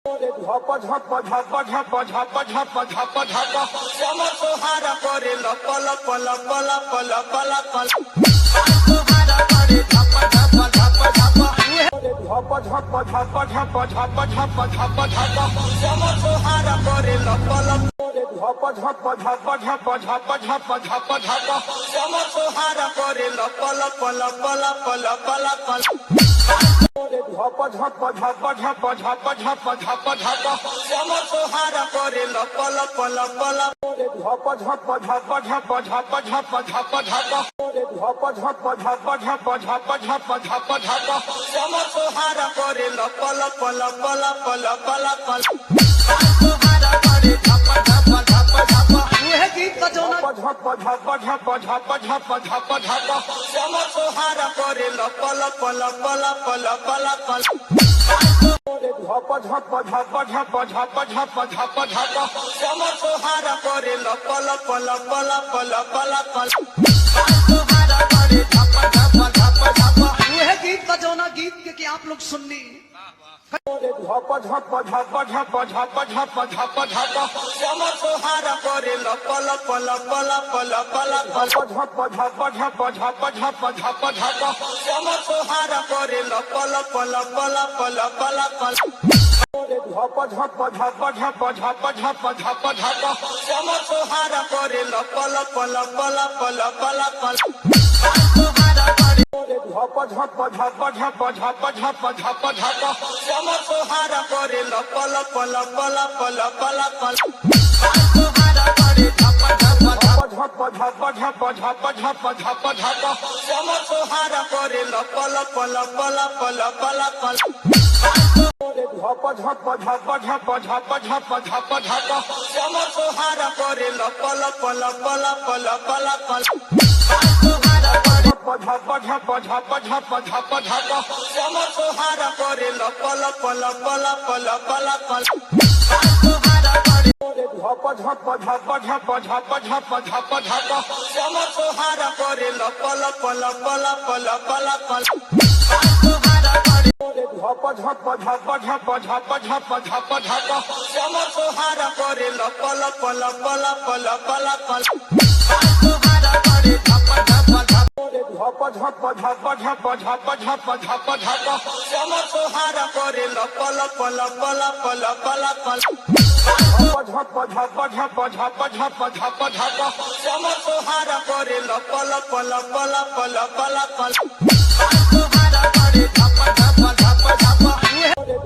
झप झप झप झप झप झप झप झप श्याम तोहारा करे लप लप लप लप लप लप तोहारा करे झप झप झप झप झप झप झप झप झप झप झप श्याम तोहारा करे लप लप झप झप झप झप झप झप झप झप श्याम तोहारा करे लप लप लप लप लप लप झप झप झप झप झप झप झप झप श्याम तोहारा करे लप लप लप लप झप झप झप झप झप झप झप झप झप झप झप झप झप झप झप झप श्याम तोहारा करे लप लप लप लप लप लप तोहारा करे झप झप झप झप वह गीत बजाना झप झप झप झप झप झप झप श्याम तोहारा करे लप लप लप लप लप लप झप झप झप झप झप झप झप झप श्याम तोहारा करे लप लप लप लप लप लप तोहारा करे झप झप झप झप वह गीत बजाना गीत के आप लोग सुननी झप झप झप झप झप झप झप झप श्याम तोहारा करे लप लप लप लप लप लप झप झप झप झप झप झप झप श्याम तोहारा करे लप लप लप लप लप लप झप झप झप झप झप झप झप झप श्याम तोहारा करे लप लप लप लप लप लप तोहारा करे झप झप झप झप झप झप झप झप श्याम तोहारा करे लप लप लप लप लप लप तोहारा करे झप झप झप झप झप झप झप झप झप श्याम तोहारा करे लप लप लप लप लप लप झप झप झप झप झप झप झप झप श्याम तोहारा करे लप लप लप लप लप लप तोहारा करे झप झप झप झप झप झप श्याम तोहारा करे लप लप लप लप लप लप तोहारा करे झप झप झप झप झप झप झप झप श्याम तोहारा करे लप लप लप लप लप लप तोहारा करे झप झप झप झप झप झप झप झप श्याम तोहारा करे लप लप लप लप लप लप तोहारा करे झप झप झप झप झप झप झप झप झप झप श्याम तोहारा करे लप लप लप लप लप लप झप झप झप झप झप झप झप श्याम तोहारा करे लप लप लप लप लप लप तोहारा करे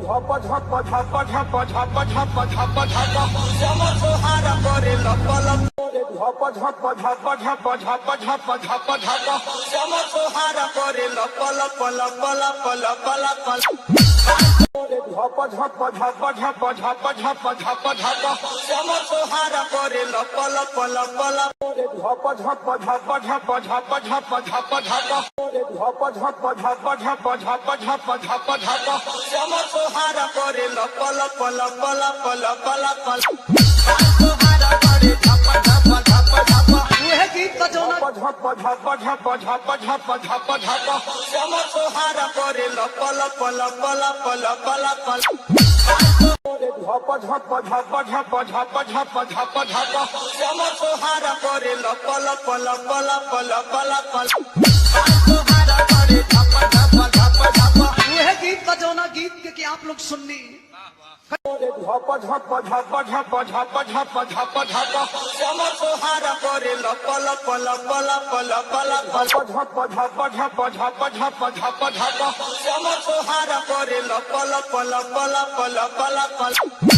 झप झप झप झप झप झप झप झप झप झप झप झप श्याम तोहारा करे लप लप झप झप झप झप झप झप झप झप श्याम तोहारा करे लप लप लप लप लप लप झप झप झप झप झप झप झप झप श्याम तोहारा करे लप लप लप लप झप झप झप झप झप झप झप झप झप झप झप झप झप झप झप झप श्याम तोहारा करे लप लप लप लप लप लप तोहारा करे झप झप झप झप वह गीत बजाना झप झप झप झप झप झप झप श्याम तोहारा करे लप लप लप लप लप लप झप झप झप झप झप झप झप झप श्याम तोहारा करे लप लप लप लप लप लप तोहारा करे झप झप झप झप वह गीत बजाना गीत के आप लोग सुननी झप झप झप झप झप झप झप झप श्याम तोहारा करे लप लप लप लप लप लप झप झप झप झप झप झप झप श्याम तोहारा करे लप लप लप लप लप लप